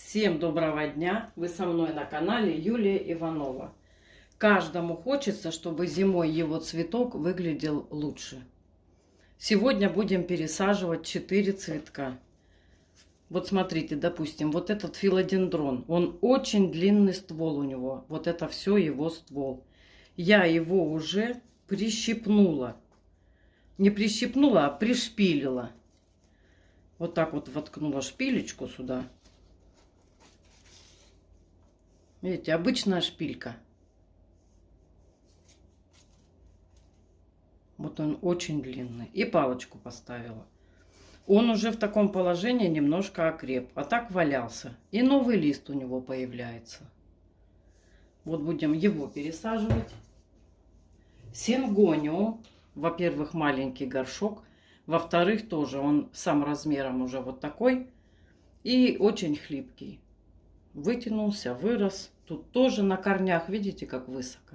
Всем доброго дня! Вы со мной на канале Юлия Иванова. Каждому хочется, чтобы зимой его цветок выглядел лучше. Сегодня будем пересаживать 4 цветка. Вот смотрите, допустим, вот этот филодендрон. Он очень длинный ствол у него. Вот это все его ствол. Я его уже прищипнула. Не прищипнула, а пришпилила. Вот так вот воткнула шпилечку сюда. Видите, обычная шпилька. Вот он очень длинный. И палочку поставила. Он уже в таком положении немножко окреп. А так валялся. И новый лист у него появляется. Вот будем его пересаживать. Сингониум. Во-первых, маленький горшок. Во-вторых, тоже он сам размером уже вот такой. И очень хлипкий. Вытянулся, вырос. Тут тоже на корнях, видите, как высоко.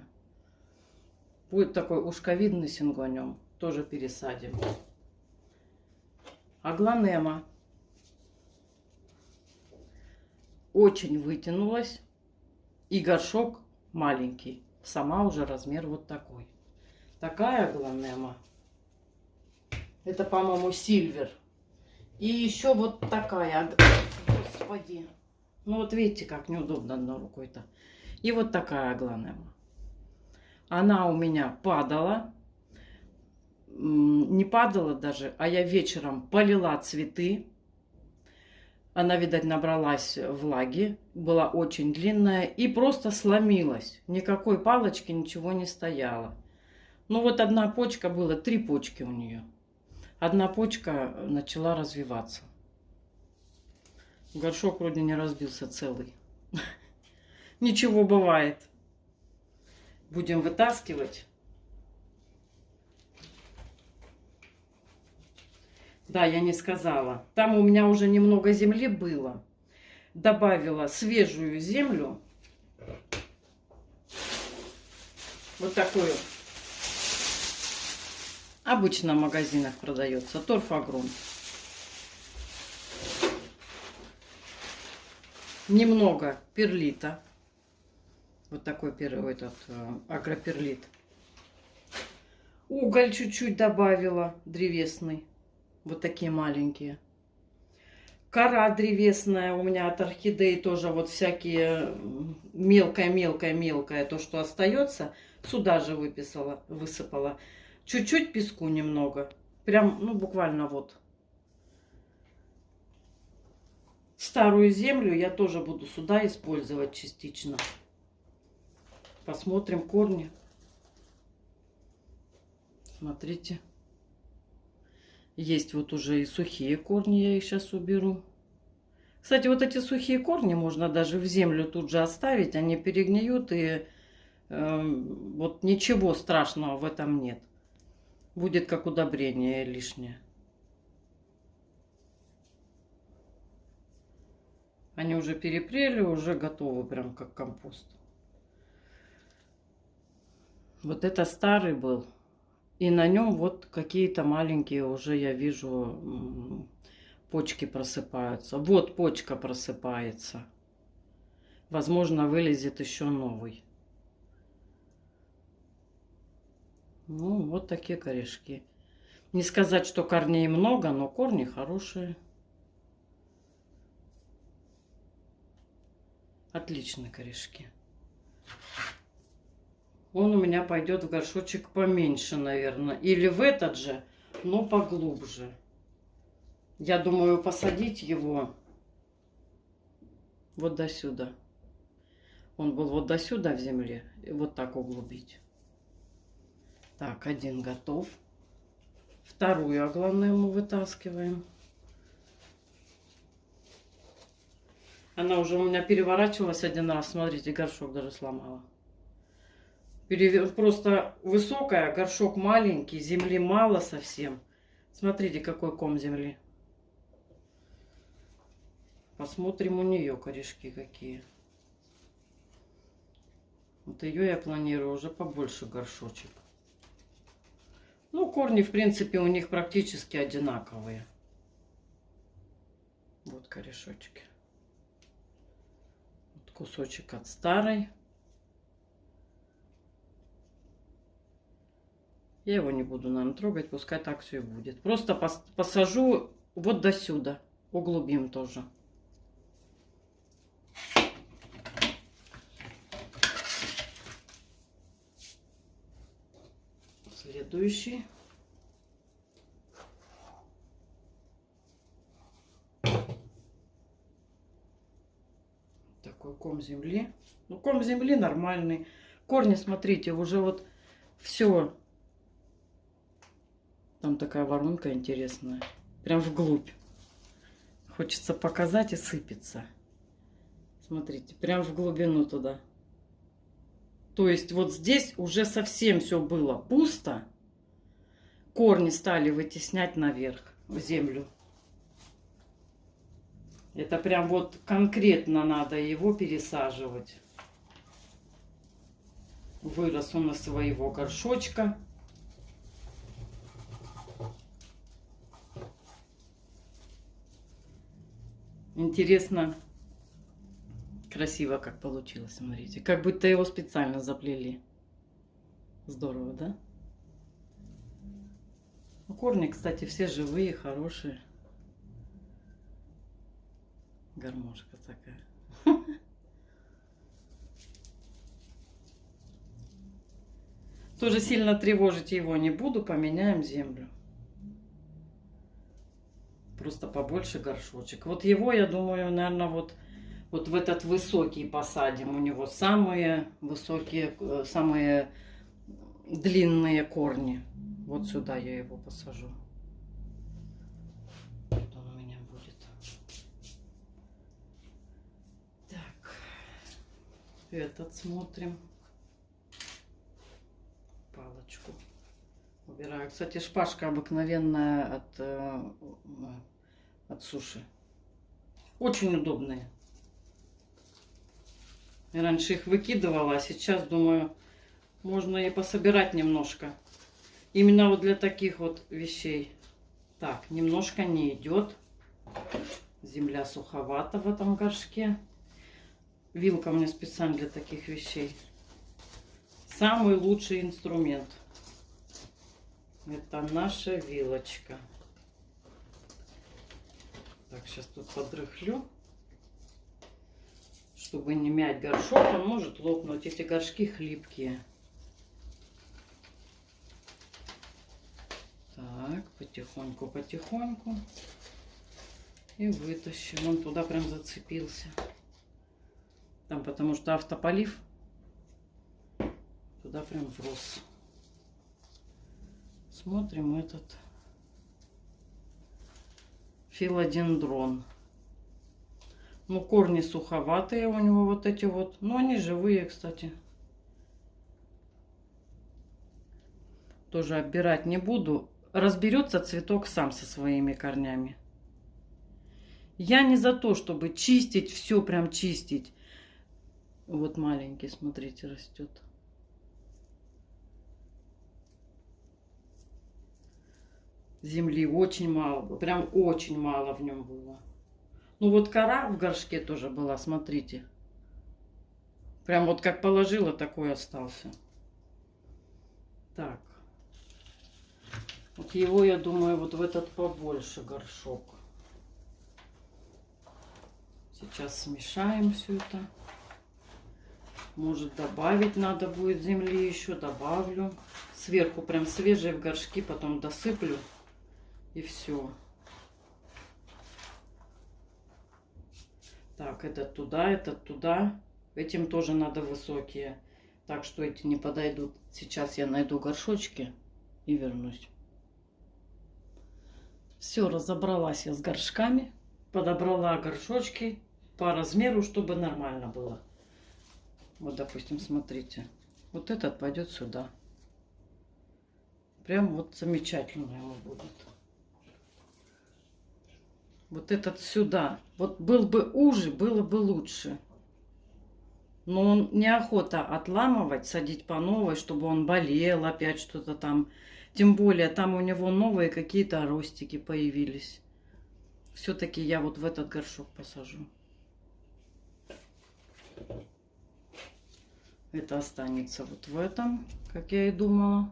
Будет такой ушковидный сингониум. Тоже пересадим. Аглонема. Очень вытянулась. И горшок маленький. Сама уже размер вот такой. Такая аглонема. Это, по-моему, сильвер. И еще вот такая. Господи. Ну вот видите, как неудобно одной рукой-то. И вот такая аглонема. Она у меня падала. Не падала даже, а я вечером полила цветы. Она, видать, набралась влаги. Была очень длинная. И просто сломилась. Никакой палочки, ничего не стояло. Ну вот одна почка была, 3 почки у нее. Одна почка начала развиваться. Горшок вроде не разбился целый. Ничего, бывает. Будем вытаскивать. Да, я не сказала. Там у меня уже немного земли было. Добавила свежую землю. Вот такую. Обычно в магазинах продается. Торфагрон. Немного перлита. Вот такой этот агроперлит. Уголь чуть-чуть добавила, древесный. Вот такие маленькие. Кора древесная у меня от орхидеи тоже вот всякие мелкое, то, что остается, сюда же высыпала. Чуть-чуть песку немного. Прям, ну, буквально вот. Старую землю я тоже буду сюда использовать частично. Посмотрим корни. Смотрите. Есть вот уже и сухие корни, я их сейчас уберу. Кстати, вот эти сухие корни можно даже в землю тут же оставить. Они перегниют, и вот ничего страшного в этом нет. Будет как удобрение лишнее. Они уже перепрели, уже готовы, прям как компост. Вот это старый был. И на нем вот какие-то маленькие уже, я вижу, почки просыпаются. Вот почка просыпается. Возможно, вылезет еще новый. Ну, вот такие корешки. Не сказать, что корней много, но корни хорошие. Отличные корешки. Он у меня пойдет в горшочек поменьше, наверное. Или в этот же, но поглубже. Я думаю посадить его вот до сюда. Он был вот до сюда в земле. И вот так углубить. Так, один готов. Вторую аглонему вытаскиваем. Она уже у меня переворачивалась один раз. Смотрите, горшок даже сломала. Просто высокая, горшок маленький, земли мало совсем. Смотрите, какой ком земли. Посмотрим у нее корешки какие. Вот ее я планирую уже побольше горшочек. Ну, корни, в принципе, у них практически одинаковые. Вот корешочки. кусочек от старой. Я его не буду, наверное, трогать, пускай так все и будет. Просто посажу вот до сюда, углубим тоже. Следующий. Такой ком земли. Ну, ком земли нормальный. Корни, смотрите, уже вот все. Там такая воронка интересная. Прям вглубь. Хочется показать, и сыпется. Смотрите, прям в глубину туда. То есть вот здесь уже совсем все было пусто. Корни стали вытеснять наверх, в землю. Это прям вот конкретно надо его пересаживать. Вырос он из своего горшочка. Интересно, красиво как получилось, смотрите. Как будто его специально заплели. Здорово, да? Ну, корни, кстати, все живые, хорошие. Гармошка такая. Тоже сильно тревожить его не буду, поменяем землю. Просто побольше горшочек. Вот его, я думаю, наверное, вот в этот высокий посадим. У него самые высокие, самые длинные корни. Вот сюда я его посажу. Вот он у меня будет. Так. Этот смотрим. Палочку убираю. Кстати, шпажка обыкновенная от суши. Очень удобные. Я раньше их выкидывала, а сейчас, думаю, можно и пособирать немножко. Именно вот для таких вот вещей. Так, немножко не идет. Земля суховата в этом горшке. Вилка у меня специально для таких вещей. Самый лучший инструмент. Это наша вилочка. Так, сейчас тут подрыхлю. Чтобы не мять горшок, он может лопнуть. Эти горшки хлипкие. Так, потихоньку, потихоньку. И вытащим. Он туда прям зацепился. Там потому что автополив. Туда прям врос. Смотрим этот филодендрон. Ну, корни суховатые у него вот эти вот. Но они живые, кстати. Тоже оббирать не буду. Разберется цветок сам со своими корнями. Я не за то, чтобы чистить, все прям чистить. Вот маленький, смотрите, растет. Земли очень мало было, прям очень мало в нем было. Ну вот кора в горшке тоже была, смотрите. Прям вот как положила, такой остался. Так. Вот его, я думаю, вот в этот побольше горшок. Сейчас смешаем все это. Может, добавить надо будет земли еще, добавлю. Сверху прям свежие в горшки, потом досыплю. И все. Так, этот туда, этот туда. Этим тоже надо высокие. Так что эти не подойдут. Сейчас я найду горшочки и вернусь. Все, разобралась я с горшками. Подобрала горшочки по размеру, чтобы нормально было. Вот, допустим, смотрите. Вот этот пойдет сюда. Прям вот замечательно ему будет. Вот этот сюда. Вот был бы уже, было бы лучше. Но он неохота отламывать, садить по новой, чтобы он болел опять что-то там. Тем более там у него новые какие-то ростики появились. Все-таки я вот в этот горшок посажу. Это останется вот в этом, как я и думала.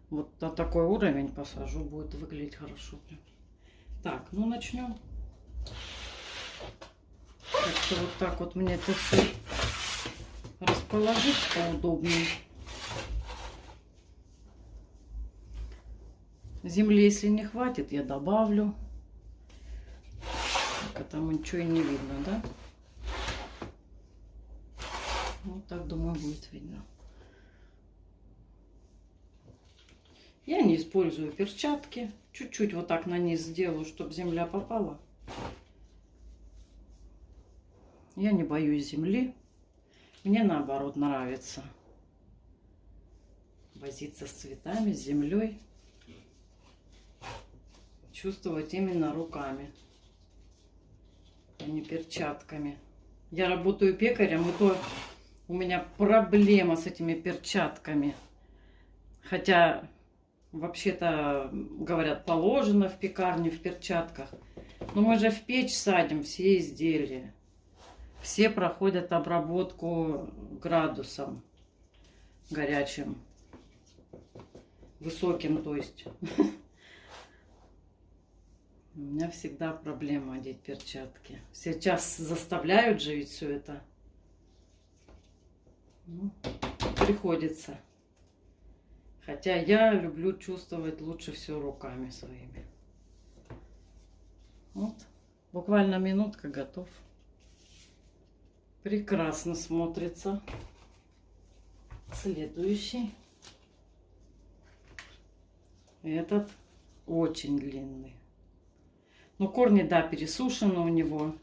Вот на такой уровень посажу, будет выглядеть хорошо. Так, ну начнем. Как-то вот так вот мне это все расположить поудобнее. Земли, если не хватит, я добавлю. Так, а там ничего и не видно, да? Вот так, думаю, будет видно. Я не использую перчатки. Чуть-чуть вот так на низ сделаю, чтобы земля попала. Я не боюсь земли. Мне наоборот нравится возиться с цветами, с землей. Чувствовать именно руками, а не перчатками. Я работаю пекарем, и то у меня проблема с этими перчатками. Хотя, вообще-то, говорят, положено в пекарне в перчатках. Но мы же в печь садим все изделия. Все проходят обработку градусом горячим. Высоким, то есть. У меня всегда проблема одеть перчатки. Сейчас заставляют же ведь все это. Ну, приходится. Хотя я люблю чувствовать лучше всего руками своими. Вот. Буквально минутка, готов. Прекрасно смотрится. Следующий. Этот очень длинный. Ну, корни, да, пересушены у него.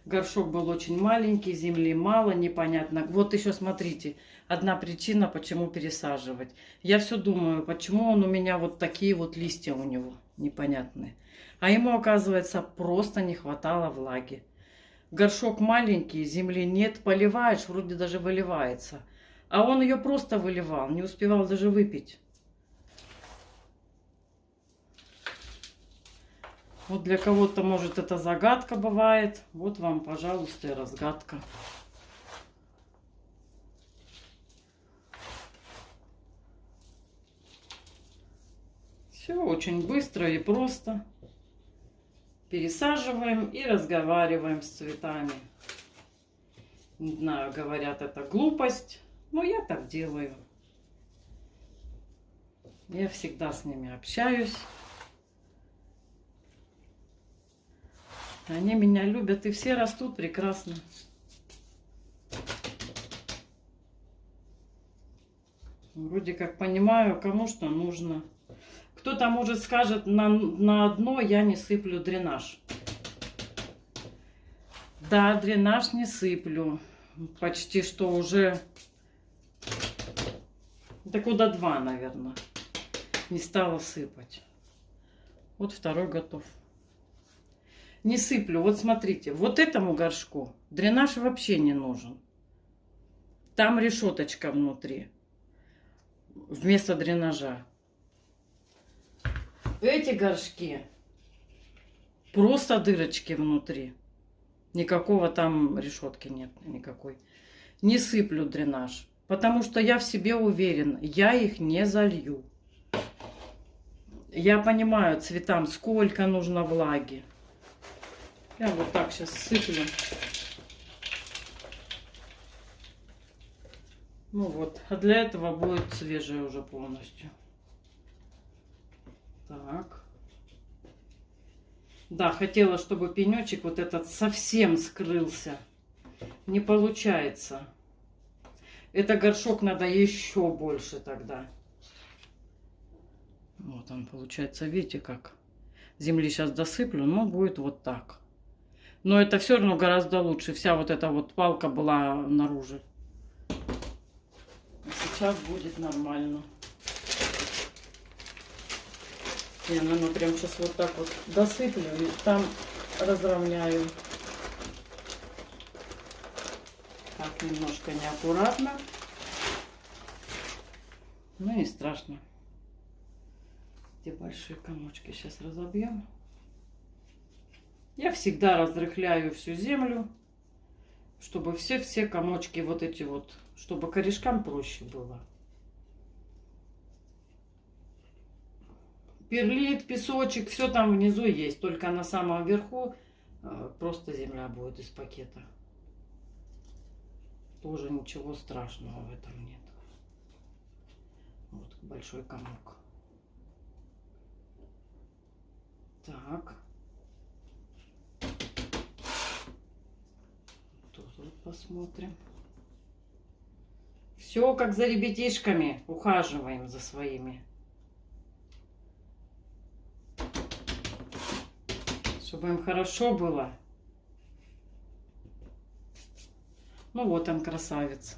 Горшок был очень маленький, земли мало, непонятно. Вот еще смотрите, одна причина, почему пересаживать. Я все думаю, почему он у меня вот такие вот листья у него непонятные. А ему, оказывается, просто не хватало влаги. Горшок маленький, земли нет, поливаешь, вроде даже выливается. А он ее просто выливал, не успевал даже выпить. Вот для кого-то, может, это загадка бывает. Вот вам, пожалуйста, и разгадка. Все очень быстро и просто. Пересаживаем и разговариваем с цветами. Не знаю, говорят, это глупость, но я так делаю. Я всегда с ними общаюсь. Они меня любят, и все растут прекрасно. Вроде как понимаю, кому что нужно. Кто-то, может, скажет, на одно я не сыплю дренаж. Да, дренаж не сыплю. Почти что уже... Да куда два, наверное. Не стала сыпать. Вот второй готов. Не сыплю. Вот смотрите, вот этому горшку дренаж вообще не нужен. Там решеточка внутри. Вместо дренажа. Эти горшки просто дырочки внутри. Никакого там решетки нет никакой. Не сыплю дренаж. Потому что я в себе уверен, я их не залью. Я понимаю цветам, сколько нужно влаги. Я вот так сейчас сыплю. Ну вот, а для этого будет свежее уже полностью. Так. Да, хотела, чтобы пенечек вот этот совсем скрылся. Не получается. Это горшок надо еще больше тогда. Вот он получается, видите как. Земли сейчас досыплю, но будет вот так. Но это все равно гораздо лучше. Вся вот эта вот палка была наружу. Сейчас будет нормально. Я, наверное, прям сейчас вот так вот досыплю и там разровняю. Так, немножко неаккуратно. Ну, не страшно. Эти большие комочки сейчас разобьем. Я всегда разрыхляю всю землю, чтобы все комочки вот эти вот, чтобы корешкам проще было. Перлит, песочек, все там внизу есть, только на самом верху просто земля будет из пакета. Тоже ничего страшного в этом нет. Вот большой комок. Так. Тут посмотрим. Все как за ребятишками. Ухаживаем за своими. Чтобы им хорошо было. Ну вот он, красавец.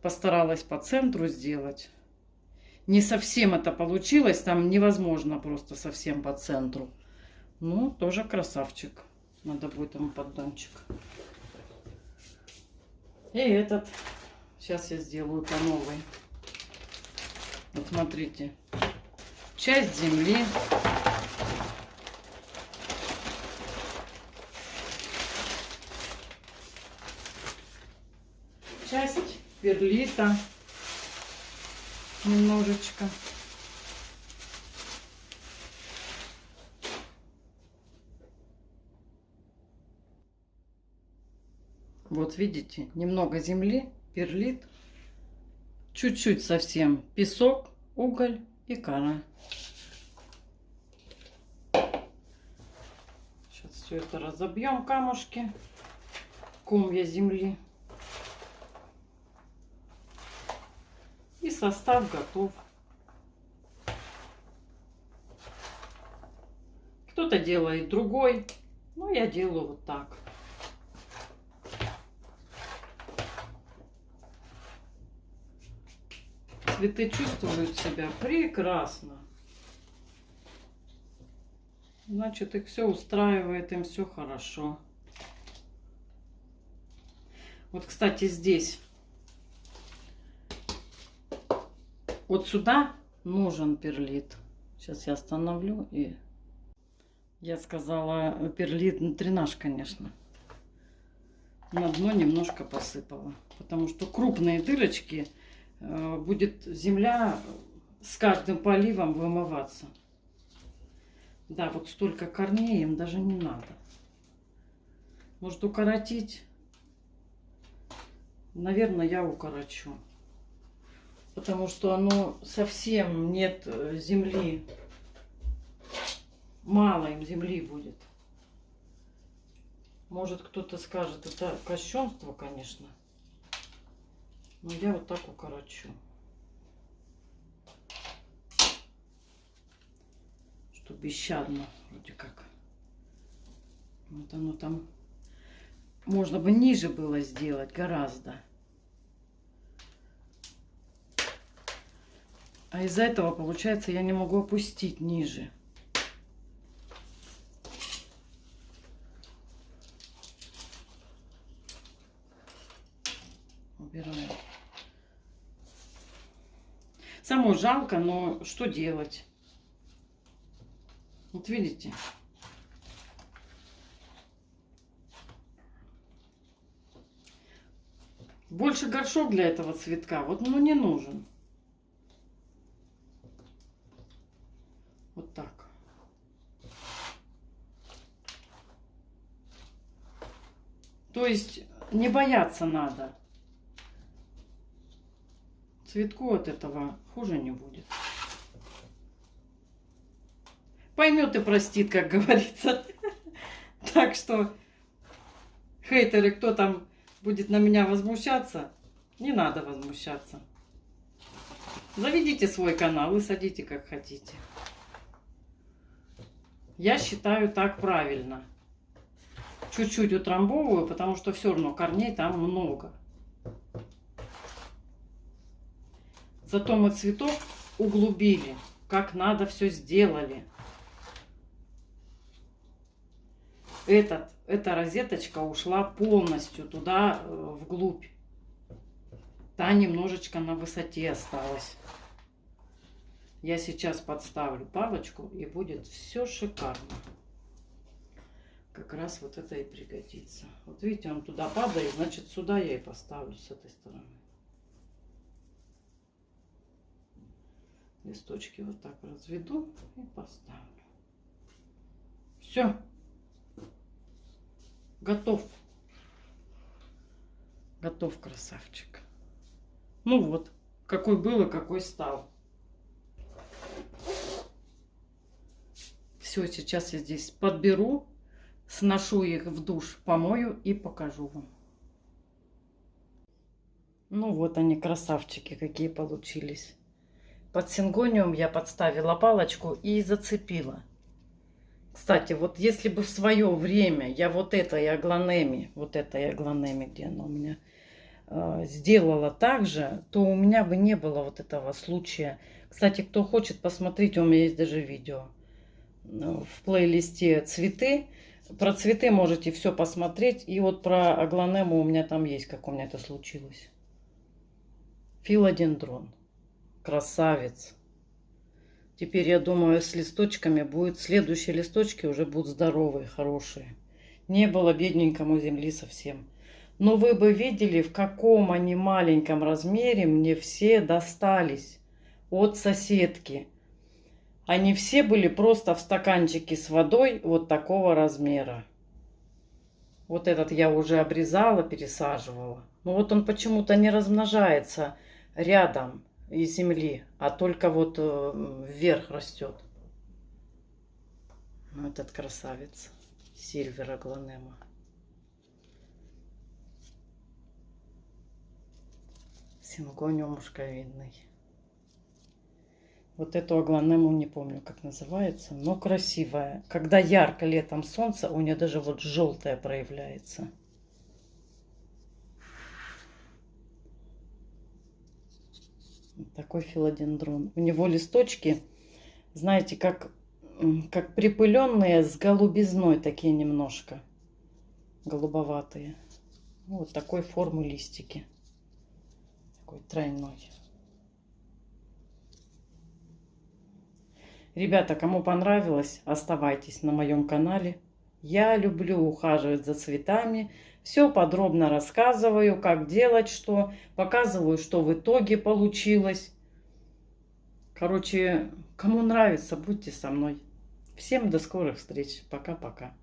Постаралась по центру сделать. Не совсем это получилось. Там невозможно просто совсем по центру. Ну, тоже красавчик. Надо будет ему поддончик. И этот. Сейчас я сделаю по новой. Вот смотрите. Часть земли. Часть перлита. Немножечко. Вот видите, немного земли, перлит, чуть-чуть совсем песок, уголь и кора. Сейчас все это разобьем, камушки, комья земли. И состав готов. Кто-то делает другой, но я делаю вот так. Цветы чувствуют себя прекрасно. Значит, их все устраивает, им все хорошо. Вот, кстати, здесь. Вот сюда нужен перлит. Сейчас я остановлю и... Я сказала, перлит внутри наш, конечно. На дно немножко посыпала. Потому что крупные дырочки... будет земля с каждым поливом вымываться. Да, вот столько корней им даже не надо. Может укоротить? Наверное, я укорочу. Потому что оно совсем нет земли. Мало им земли будет. Может, кто-то скажет, это кощунство, конечно. Но я вот так укорочу. Что бесщадно вроде как. Вот оно там. Можно бы ниже было сделать гораздо. А из-за этого, получается, я не могу опустить ниже. Убираю. Самой жалко, но что делать? Вот видите? Больше горшок для этого цветка, вот, ну, не нужен. Вот так. То есть не бояться надо. Цветку от этого хуже не будет. Поймет и простит, как говорится. Так что, хейтеры, кто там будет на меня возмущаться, не надо возмущаться. Заведите свой канал и садите как хотите. Я считаю так правильно. Чуть-чуть утрамбовываю, потому что все равно корней там много. Зато мы цветок углубили, как надо все сделали. Эта розеточка ушла полностью туда, вглубь. Та немножечко на высоте осталась. Я сейчас подставлю палочку, и будет все шикарно. как раз вот это и пригодится. Вот видите, он туда падает, значит, сюда я и поставлю с этой стороны. Листочки вот так разведу и поставлю. Все. Готов. Готов, красавчик. Ну вот, какой был и какой стал. Все, сейчас я здесь подберу, сношу их в душ, помою и покажу вам. Ну вот они, красавчики, какие получились. Под сингониум я подставила палочку и зацепила. Кстати, вот если бы в свое время я вот этой аглонеми, где она у меня, сделала так же, то у меня бы не было вот этого случая. Кстати, кто хочет посмотреть, у меня есть даже видео в плейлисте «Цветы». Про цветы можете все посмотреть. И вот про аглонему у меня там есть, как у меня это случилось. Филодендрон. Красавец. Теперь, я думаю, с листочками будет... Следующие листочки уже будут здоровые, хорошие. Не было бедненькому земли совсем. Но вы бы видели, в каком они маленьком размере мне все достались от соседки. Они все были просто в стаканчике с водой вот такого размера. Вот этот я уже обрезала, пересаживала. Но вот он почему-то не размножается рядом из земли, а только вот вверх растет. Вот этот красавец. Сильвер аглонема. Сингониум мушковидный. Вот эту аглонему не помню, как называется, но красивая. Когда ярко летом солнце, у нее даже вот желтое проявляется. Вот такой филодендрон. У него листочки, знаете, как припыленные с голубизной, такие немножко голубоватые. Вот такой формы листики. Такой тройной. Ребята, кому понравилось, оставайтесь на моем канале. Я люблю ухаживать за цветами. Все подробно рассказываю, как делать что. Показываю, что в итоге получилось. Короче, кому нравится, будьте со мной. Всем до скорых встреч. Пока-пока.